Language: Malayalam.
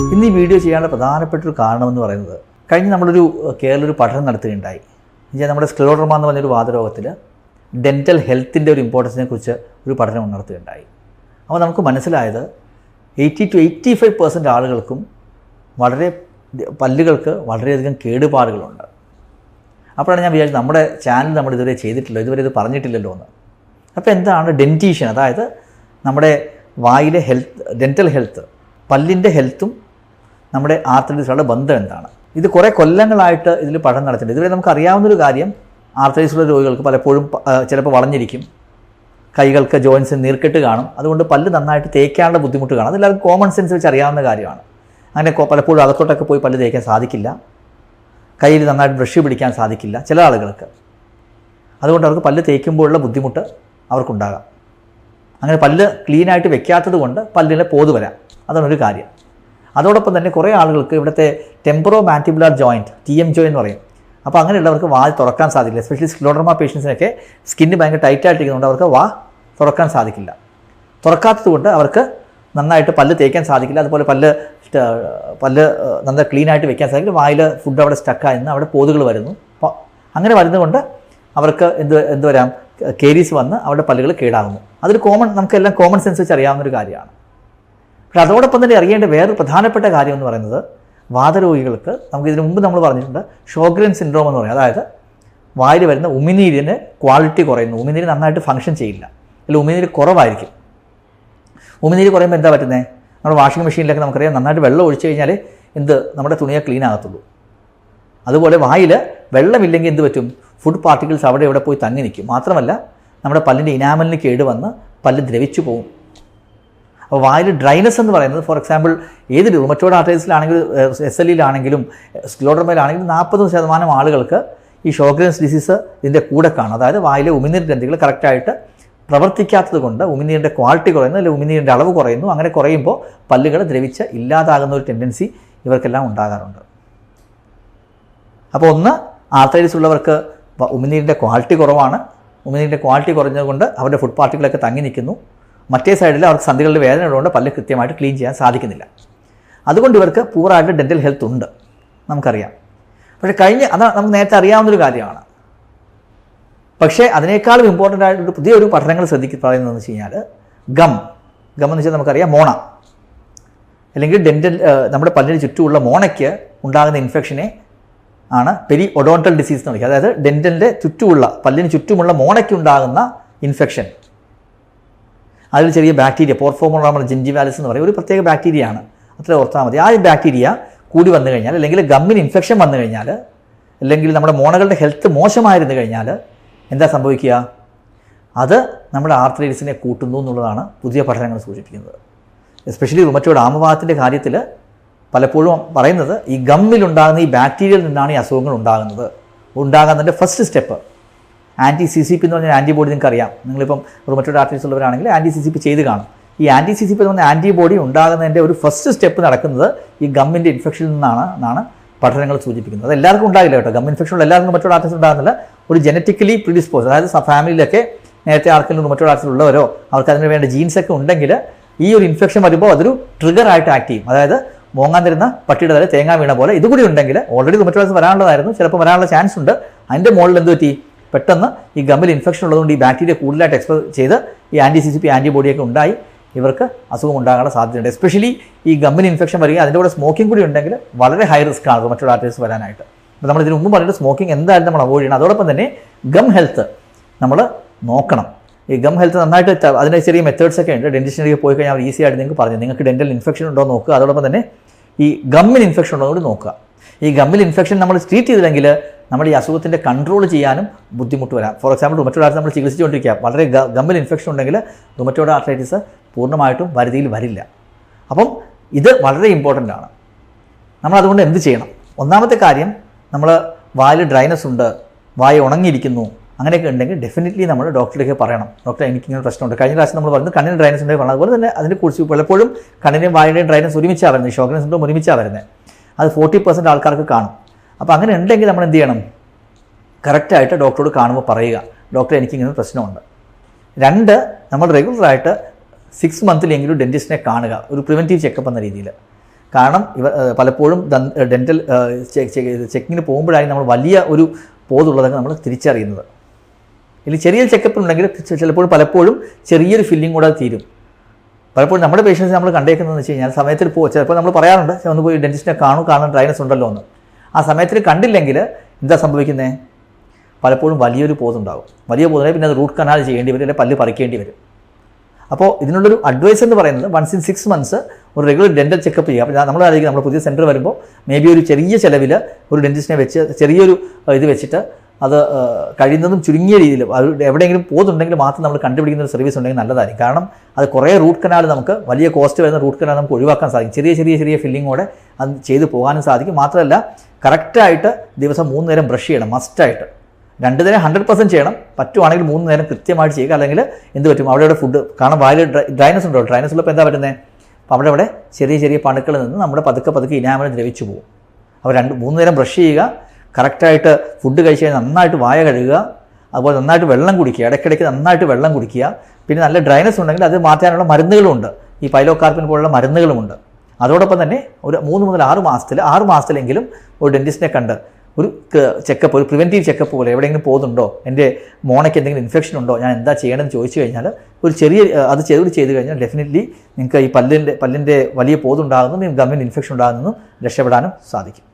ഇന്ന് ഈ വീഡിയോ ചെയ്യാനുള്ള പ്രധാനപ്പെട്ടൊരു കാരണമെന്ന് പറയുന്നത് കഴിഞ്ഞ് നമ്മളൊരു കേരള പഠനം നടത്തുകയുണ്ടായി. നമ്മുടെ സ്ക്ലെറോഡെർമ എന്ന് പറഞ്ഞൊരു വാതരോഗത്തിൽ ഡെൻറ്റൽ ഹെൽത്തിൻ്റെ ഒരു ഇമ്പോർട്ടൻസിനെ കുറിച്ച് ഒരു പഠനം നടത്തുകയുണ്ടായി. അപ്പോൾ നമുക്ക് മനസ്സിലായത് 80 to 85% ആളുകൾക്കും പല്ലുകൾക്ക് വളരെയധികം കേടുപാടുകളുണ്ട്. അപ്പോഴാണ് ഞാൻ വിചാരിച്ചത് നമ്മുടെ ചാനൽ നമ്മൾ ഇതുവരെ ചെയ്തിട്ടില്ല, ഇതുവരെ ഇത് പറഞ്ഞിട്ടില്ലല്ലോ എന്ന്. അപ്പോൾ എന്താണ് ഡെൻറ്റീഷ്യൻ? അതായത് നമ്മുടെ വായിലെ ഡെൻറ്റൽ ഹെൽത്ത്, പല്ലിൻ്റെ ഹെൽത്തും നമ്മുടെ ആർത്രൈറ്റിസുള്ള ബന്ധം എന്താണ്? ഇത് കുറേ കൊല്ലങ്ങളായിട്ട് ഇതിൽ പഠനം നടത്തിയിട്ടുണ്ട്. ഇതുവരെ നമുക്ക് അറിയാവുന്നൊരു കാര്യം, ആർത്രൈറ്റിസുള്ള രോഗികൾക്ക് പലപ്പോഴും ചിലപ്പോൾ വളഞ്ഞിരിക്കും, കൈകൾക്ക് ജോയിൻസിന് നീർക്കെട്ട് കാണും, അതുകൊണ്ട് പല്ല് നന്നായിട്ട് തേക്കാനുള്ള ബുദ്ധിമുട്ട് കാണും. അതെല്ലാവർക്കും കോമൺ സെൻസ് വെച്ച് അറിയാവുന്ന കാര്യമാണ്. അങ്ങനെ പലപ്പോഴും അകത്തോട്ടൊക്കെ പോയി പല്ല് തേക്കാൻ സാധിക്കില്ല, കയ്യിൽ നന്നായിട്ട് ബ്രഷ് പിടിക്കാൻ സാധിക്കില്ല ചില ആളുകൾക്ക്. അതുകൊണ്ട് അവർക്ക് പല്ല് തേക്കുമ്പോഴുള്ള ബുദ്ധിമുട്ട് അവർക്കുണ്ടാകാം. അങ്ങനെ പല്ല് ക്ലീനായിട്ട് വെക്കാത്തത് കൊണ്ട് പല്ലിലെ പോത് വരാം, അതാണൊരു കാര്യം. അതോടൊപ്പം തന്നെ കുറേ ആളുകൾക്ക് ഇവിടുത്തെ ടെമ്പറോ മാൻഡിബുലാർ ജോയിൻറ്റ്, TMJ എന്ന് പറയും. അപ്പോൾ അങ്ങനെയുള്ളവർക്ക് വാ തുറക്കാൻ സാധിക്കില്ല. എസ്പെഷ്യലി സ്ക്ലെറോഡെർമ പേഷ്യൻസിനൊക്കെ സ്കിന്ന് ഭയങ്കര ടൈറ്റായിട്ടിരിക്കുന്നതുകൊണ്ട് അവർക്ക് വാ തുറക്കാൻ സാധിക്കില്ല. തുറക്കാത്തത് കൊണ്ട് അവർക്ക് നന്നായിട്ട് പല്ല് തേക്കാൻ സാധിക്കില്ല. അതുപോലെ പല്ല് നന്നായി ക്ലീനായിട്ട് വെക്കാൻ സാധിക്കില്ല. വായിൽ ഫുഡ് അവിടെ സ്റ്റക്കായി നിന്ന് അവിടെ പോതുകൾ വരുന്നു. അപ്പോൾ അങ്ങനെ വരുന്നതുകൊണ്ട് അവർക്ക് എന്ത് വരാം, കേരീസ് വന്ന് അവരുടെ പല്ലുകൾ കേടാകുന്നു. അതൊരു നമുക്കെല്ലാം കോമൺ സെൻസ് വെച്ച് അറിയാവുന്നൊരു കാര്യമാണ്. പക്ഷേ അതോടൊപ്പം തന്നെ അറിയേണ്ട വേറൊരു പ്രധാനപ്പെട്ട കാര്യം എന്ന് പറയുന്നത്, വാതരോഗികൾക്ക് നമുക്ക് ഇതിനു മുമ്പ് നമ്മൾ പറഞ്ഞിട്ടുണ്ട് ഷോഗ്രെൻ സിൻഡ്രോം എന്ന് പറയും. അതായത് വായിൽ വരുന്ന ഉമിനീരിന് ക്വാളിറ്റി കുറയുന്നു, ഉമിനീര് നന്നായിട്ട് ഫങ്ഷൻ ചെയ്യില്ല, അല്ലെങ്കിൽ ഉമിനീര് കുറവായിരിക്കും. ഉമിനീര് കുറയുമ്പോൾ എന്താ പറ്റുന്നത്? നമ്മുടെ വാഷിംഗ് മെഷീനിലൊക്കെ നമുക്കറിയാം, നന്നായിട്ട് വെള്ളം ഒഴിച്ചു കഴിഞ്ഞാൽ നമ്മുടെ തുണിയെ ക്ലീൻ ആകത്തുള്ളൂ. അതുപോലെ വായിൽ വെള്ളമില്ലെങ്കിൽ എന്ത് പറ്റും? ഫുഡ് പാർട്ടിക്കിൾസ് അവിടെ ഇവിടെ പോയി തങ്ങി നിൽക്കും. മാത്രമല്ല നമ്മുടെ പല്ലിൻ്റെ ഇനാമലിന് കേടുവന്ന് പല്ല് ദ്രവിച്ചു പോകും. അപ്പോൾ വായിൽ ഡ്രൈനസ് എന്ന് പറയുന്നത്, ഫോർ എക്സാമ്പിൾ ഏത് റുമറ്റോയ്ഡ് ആർത്രൈറ്റിസിലാണെങ്കിലും SLEയിലാണെങ്കിലും സ്ക്ലെറോഡെർമയിലാണെങ്കിലും 40% ആളുകൾക്ക് ഈ ഷോഗ്രെൻസ് ഡിസീസ് ഇതിൻ്റെ കൂടെ കാണും. അതായത് വായിലെ ഉമിനീർ ഗ്രന്ഥികൾ കറക്റ്റായിട്ട് പ്രവർത്തിക്കാത്തത് കൊണ്ട് ഉമിനീരിൻ്റെ ക്വാളിറ്റി കുറയുന്നു, അല്ലെങ്കിൽ ഉമിനീരിൻ്റെ അളവ് കുറയുന്നു. അങ്ങനെ കുറയുമ്പോൾ പല്ലുകൾ ദ്രവിച്ച് ഇല്ലാതാകുന്ന ഒരു ടെൻഡൻസി ഇവർക്കെല്ലാം ഉണ്ടാകാറുണ്ട്. അപ്പോൾ ഒന്ന്, ആർത്രൈറ്റിസ് ഉള്ളവർക്ക് ഉമിനീരിൻ്റെ ക്വാളിറ്റി കുറവാണ്. ഉമിനീരിൻ്റെ ക്വാളിറ്റി കുറഞ്ഞതുകൊണ്ട് അവരുടെ ഫുഡ് പാർട്ടികളൊക്കെ തങ്ങി നിൽക്കുന്നു. മറ്റേ സൈഡിൽ അവർക്ക് സന്ധികളുടെ വേദന ഉള്ളതുകൊണ്ട് പല്ല് കൃത്യമായിട്ട് ക്ലീൻ ചെയ്യാൻ സാധിക്കുന്നില്ല. അതുകൊണ്ട് ഇവർക്ക് പൂറായിട്ട് ഡെൻറ്റൽ ഹെൽത്ത് ഉണ്ട്, നമുക്കറിയാം. പക്ഷേ അതാണ് നമുക്ക് നേരത്തെ അറിയാവുന്നൊരു കാര്യമാണ്. പക്ഷേ അതിനേക്കാളും ഇമ്പോർട്ടൻ്റ് ആയിട്ടൊരു പുതിയൊരു പഠനങ്ങൾ പറയുന്നതെന്ന് വെച്ച് കഴിഞ്ഞാൽ, ഗം എന്ന് വെച്ചാൽ നമുക്കറിയാം മോണ, അല്ലെങ്കിൽ നമ്മുടെ പല്ലിന് ചുറ്റുമുള്ള മോണയ്ക്ക് ഉണ്ടാകുന്ന ഇൻഫെക്ഷനെ ആണ് പെരിഒഡോണ്ടൽ ഡിസീസ് എന്ന് വിളിക്കുക. അതായത് ഡെൻറ്റലിൻ്റെ പല്ലിന് ചുറ്റുമുള്ള മോണയ്ക്ക് ഉണ്ടാകുന്ന ഇൻഫെക്ഷൻ. അതിൽ ചെറിയ ബാക്ടീരിയ, പോർഫോമോളാമർ ജിഞ്ചിവാലിസ് എന്ന് പറയും, ഒരു പ്രത്യേക ബാക്ടീരിയയാണ്, അത്ര ഓർത്താൽ മതി. ആ ബാക്ടീരിയ കൂടി വന്നു കഴിഞ്ഞാൽ, അല്ലെങ്കിൽ ഗമ്മിന് ഇൻഫെക്ഷൻ വന്നു കഴിഞ്ഞാൽ, അല്ലെങ്കിൽ നമ്മുടെ മോണകളുടെ ഹെൽത്ത് മോശമായിരുന്നു കഴിഞ്ഞാൽ എന്താ സംഭവിക്കുക? അത് നമ്മുടെ ആർത്രൈറ്റിസിനെ കൂട്ടുന്നു എന്നുള്ളതാണ് പുതിയ പഠനങ്ങൾ സൂചിപ്പിക്കുന്നത്. എസ്പെഷ്യലി റുമറ്റോയ്ഡ് ആമവാദത്തിൻ്റെ കാര്യത്തിൽ പലപ്പോഴും പറയുന്നത്, ഈ ഗമ്മിലുണ്ടാകുന്ന ഈ ബാക്ടീരിയയിൽ നിന്നാണ് ഈ അസുഖങ്ങൾ ഉണ്ടാകുന്നതിൻ്റെ ഫസ്റ്റ് സ്റ്റെപ്പ് anti-CCP എന്ന് പറഞ്ഞ ആൻറ്റിബോഡി. നിങ്ങൾക്കറിയാം, നിങ്ങളിപ്പം റുമറ്റോയ്ഡ് ആർത്രൈറ്റിസ് ഉള്ളവരാണെങ്കിൽ anti-CCP ചെയ്ത് കാണും. ഈ anti-CCP എന്ന് പറഞ്ഞ ആൻറ്റിബോഡി ഉണ്ടാകുന്നതിൻ്റെ ഒരു ഫസ്റ്റ് സ്റ്റെപ്പ് നടക്കുന്നത് ഈ ഗമ്മിൻ്റെ ഇൻഫെക്ഷനിൽ നിന്നാണ് പഠനങ്ങൾ സൂചിപ്പിക്കുന്നത്. അത് എല്ലാവർക്കും ഉണ്ടാകില്ല കേട്ടോ, ഗം ഇൻഫെക്ഷനുള്ള എല്ലാവർക്കും റുമറ്റോയ്ഡ് ആർത്രൈറ്റിസ് ഉണ്ടാകുന്നില്ല. ഒരു ജനറ്റിക്കലി പ്രിഡിസ്പോസ്, അതായത് ഫാമിലിയിലൊക്കെ നേരത്തെ ആർക്കെങ്കിലും റുമറ്റോയ്ഡ് ആർത്രൈറ്റിസ് ഉള്ളവരോ അവർക്ക് അതിന് വേണ്ട ജീൻസൊക്കെ ഉണ്ടെങ്കിൽ ഈ ഒരു ഇൻഫെക്ഷൻ വരുമ്പോൾ അതൊരു ട്രിഗറായിട്ട് ആക്ട് ചെയ്യും. അതായത് മോങ്ങാൻ തരുന്ന പട്ടിയുടെ തല തേങ്ങ വീണ പോലെ ഇതുകൂടി ഉണ്ടെങ്കിൽ, ഓൾറെഡി റുമറ്റോയ്ഡ് ആർത്രൈറ്റിസ് വരാനുള്ളതായിരുന്നു, ചിലപ്പോൾ വരാനുള്ള ചാൻസ് ഉണ്ട്. അതിൻ്റെ മുകളിൽ എന്ത് പറ്റി? പെട്ടെന്ന് ഈ ഗമ്മിൽ ഇൻഫെക്ഷൻ ഉള്ളതുകൊണ്ട് ഈ ബാക്ടീരിയ കൂടുതലായിട്ട് എക്സ്പോസ് ചെയ്ത് ഈ anti-CCP ആൻറ്റിബോഡിയൊക്കെ ഉണ്ടായി ഇവർക്ക് അസുഖം ഉണ്ടാകാനുള്ള സാധ്യതയുണ്ട്. എസ്പെഷ്യലി ഈ ഗമ്മിന് ഇൻഫെക്ഷൻ വരിക, അതിൻ്റെ കൂടെ സ്മോക്കിംഗ് കൂടി ഉണ്ടെങ്കിൽ വളരെ ഹൈ റിസ്ക് ആണ് റുമറ്റോയ്ഡ് ആർത്രൈറ്റിസ് വരാനായിട്ട്. അപ്പോൾ നമ്മൾ ഇതിന് മുമ്പ് പറഞ്ഞിട്ട് സ്മോക്കിംഗ് എന്തായാലും നമ്മൾ അവോയ്ഡ് ചെയ്യണം. അതോടൊപ്പം തന്നെ ഗം ഹെൽത്ത് നമ്മൾ നോക്കണം. ഈ ഗം ഹെൽത്ത് നന്നായിട്ട് അതിൻ്റെ ചെറിയ മെത്തേഡ്സ് ഒക്കെ ഉണ്ട്. ഡെൻറ്റിസ്റ്റിലേക്ക് പോയി കഴിഞ്ഞാൽ ഈസി ആയിട്ട് നിങ്ങൾക്ക് പറഞ്ഞു, നിങ്ങൾക്ക് ഡെൻറ്റൽ ഇൻഫെക്ഷൻ ഉണ്ടോ നോക്കുക. അതോടൊപ്പം തന്നെ ഈ ഗമ്മിന് ഇൻഫെക്ഷൻ ഉണ്ടോ കൂടി നോക്കുക. ഈ ഗമ്മിൽ ഇൻഫെക്ഷൻ നമ്മൾ ട്രീറ്റ് ചെയ്തില്ലെങ്കിൽ നമ്മൾ ഈ അസുഖത്തിൻ്റെ കൺട്രോൾ ചെയ്യാനും ബുദ്ധിമുട്ട് വരാം. ഫോർ എക്സാമ്പിൾ റുമറ്റോയ്ഡ് ആർത്രൈറ്റിസ് നമ്മൾ ചികിത്സിച്ചുകൊണ്ടിരിക്കുക, വളരെ ഗമ്മിൽ ഇൻഫെക്ഷൻ ഉണ്ടെങ്കിൽ റുമറ്റോയ്ഡ് ആർത്രൈറ്റിസ് പൂർണ്ണമായിട്ടും പരിധിയിൽ വരില്ല. അപ്പം ഇത് വളരെ ഇമ്പോർട്ടൻ്റ് ആണ്. നമ്മൾ അതുകൊണ്ട് എന്ത് ചെയ്യണം? ഒന്നാമത്തെ കാര്യം, നമ്മൾ വായിൽ ഡ്രൈനസ് ഉണ്ട്, വായ ഉണങ്ങിയിരിക്കുന്നു, അങ്ങനെയൊക്കെ ഉണ്ടെങ്കിൽ ഡെഫിനറ്റ്ലി നമ്മൾ ഡോക്ടറിലേക്ക് പറയണം, ഡോക്ടർ എനിക്കിങ്ങനെ പ്രശ്നമുണ്ട്. കഴിഞ്ഞ പ്രാവശ്യം നമ്മൾ പറഞ്ഞു കണ്ണിന് ഡ്രൈനസ് ഉണ്ടെങ്കിൽ പറഞ്ഞു. അതുപോലെ തന്നെ അതിനെ കുറിച്ച് പലപ്പോഴും കണ്ണിൻ്റെയും വായുടെയും ഡ്രൈനസ് ഒരുമിച്ചാണ് വരുന്നത്, ഷോഗ്രെൻ സിൻഡ്രോം ഒരുമിച്ചാണ് വരുന്നത്. അത് 40% ആൾക്കാർക്ക് കാണും. അപ്പോൾ അങ്ങനെ ഉണ്ടെങ്കിൽ നമ്മൾ എന്ത് ചെയ്യണം? കറക്റ്റായിട്ട് ഡോക്ടറോട് കാണുമ്പോൾ പറയുക, ഡോക്ടർ എനിക്കിങ്ങനെ പ്രശ്നമുണ്ട്. 2, നമ്മൾ റെഗുലറായിട്ട് 6 മന്തിലെങ്കിലും ഡെൻറ്റിസ്റ്റിനെ കാണുക, ഒരു പ്രിവെൻറ്റീവ് ചെക്കപ്പ് എന്ന രീതിയിൽ. കാരണം പലപ്പോഴും ഡെൻറ്റൽ ചെക്കിങ്ങിന് പോകുമ്പോഴായി നമ്മൾ വലിയ ഒരു പോതുള്ളതൊക്കെ നമ്മൾ തിരിച്ചറിയുന്നത്. ഇതിൽ ചെറിയ ചെക്കപ്പ് ഉണ്ടെങ്കിൽ പലപ്പോഴും ചെറിയൊരു ഫില്ലിംഗ് കൂടെ തീരും. പലപ്പോഴും നമ്മുടെ പേഷ്യൻസ് നമ്മൾ കണ്ടേക്കുന്നതെന്ന് വെച്ച് കഴിഞ്ഞാൽ സമയത്തിൽ ചിലപ്പോൾ നമ്മൾ പറയാറുണ്ട് ഒന്ന് പോയി ഡെൻറ്റിസ്റ്റിനെ കാണാൻ ഡ്രൈനസ് ഉണ്ടല്ലോ എന്ന്. ആ സമയത്തിൽ കണ്ടില്ലെങ്കിൽ എന്താ സംഭവിക്കുന്നത്? പലപ്പോഴും വലിയൊരു പോതുണ്ടാകും. വലിയ പോതുണ്ടെങ്കിൽ പിന്നെ അത് റൂട്ട് കനാൽ ചെയ്യേണ്ടി വരും, അല്ലെങ്കിൽ പല്ല് പറിക്കേണ്ടി വരും. അപ്പോൾ ഇതിനുള്ളൊരു അഡ്വൈസ് എന്ന് പറയുന്നത് വൺസ് ഇൻ 6 months ഒരു റെഗുലർ ഡെൻറ്റൽ ചെക്കപ്പ് ചെയ്യുക. അപ്പോൾ നമ്മൾ ആയിരിക്കും നമ്മൾ പുതിയ സെൻറ്റർ വരുമ്പോൾ മേ ബി ഒരു ചെറിയ ചിലവിൽ ഒരു ഡെൻറ്റിസ്റ്റിനെ വെച്ച് ചെറിയൊരു ഇത് വെച്ചിട്ട് അത് കഴിയുന്നതും ചുരുങ്ങിയ രീതിയിൽ എവിടെയെങ്കിലും പോകുന്നുണ്ടെങ്കിൽ മാത്രം നമ്മൾ കണ്ടുപിടിക്കുന്ന ഒരു സർവീസ് ഉണ്ടെങ്കിൽ നല്ലതായിരിക്കും. കാരണം അത് കുറേ റൂട്ട് കനാൽ നമുക്ക് വലിയ കോസ്റ്റ് വരുന്ന റൂട്ട് കനാൽ നമുക്ക് ഒഴിവാക്കാൻ സാധിക്കും. ചെറിയ ഫില്ലിങ്ങോടെ അത് ചെയ്ത് പോകാനും സാധിക്കും. മാത്രമല്ല കറക്റ്റായിട്ട് ദിവസം 3 നേരം ബ്രഷ് ചെയ്യണം, മസ്റ്റായിട്ട്. 2 നേരം 100% ചെയ്യണം. പറ്റുവാണെങ്കിൽ 3 നേരം കൃത്യമായിട്ട് ചെയ്യുക. അല്ലെങ്കിൽ എന്ത് പറ്റും, അവിടെ ഫുഡ് കാരണം വായിൽ ഡ്രൈനസ് ഉണ്ടോ, ഡ്രൈനസ് ഉള്ളപ്പോൾ എന്താ പറ്റുന്നത്? അപ്പോൾ അവിടെ ചെറിയ പണുക്കളിൽ നിന്ന് നമ്മുടെ പതുക്കെ ഇനാമൽ ദ്രവിച്ചു പോകും. അപ്പോൾ 3 നേരം ബ്രഷ് ചെയ്യുക, കറക്റ്റായിട്ട് ഫുഡ് കഴിച്ച് കഴിഞ്ഞാൽ നന്നായിട്ട് വായ കഴുകുക, അതുപോലെ നന്നായിട്ട് വെള്ളം കുടിക്കുക, ഇടയ്ക്കിടയ്ക്ക് നന്നായിട്ട് വെള്ളം കുടിക്കുക. പിന്നെ നല്ല ഡ്രൈനസ് ഉണ്ടെങ്കിൽ അത് മാറ്റാനുള്ള മരുന്നുകളുമുണ്ട്, ഈ പൈലോകാർപ്പിൻ പോലുള്ള മരുന്നുകളുമുണ്ട്. അതോടൊപ്പം തന്നെ ഒരു 3 മുതൽ 6 മാസത്തിലെങ്കിലും ഒരു ഡെൻറ്റിസ്റ്റിനെ കണ്ട് ഒരു ചെക്കപ്പ്, ഒരു പ്രിവെൻറ്റീവ് ചെക്കപ്പ് പോലെ എവിടെയെങ്കിലും പോകുന്നുണ്ടോ, എൻ്റെ മോണയ്ക്ക് എന്തെങ്കിലും ഇൻഫെക്ഷൻ ഉണ്ടോ, ഞാൻ എന്താ ചെയ്യണമെന്ന് ചോദിച്ചു കഴിഞ്ഞാൽ ഒരു അത് ചെയ്ത് കഴിഞ്ഞാൽ ഡെഫിനറ്റ്ലി നിങ്ങൾക്ക് ഈ പല്ലിൻ്റെ വലിയ പോതുണ്ടാകുന്നു, ഗമ്മിന് ഇൻഫെക്ഷൻ ഉണ്ടാകുന്നു രക്ഷപ്പെടാനും സാധിക്കും.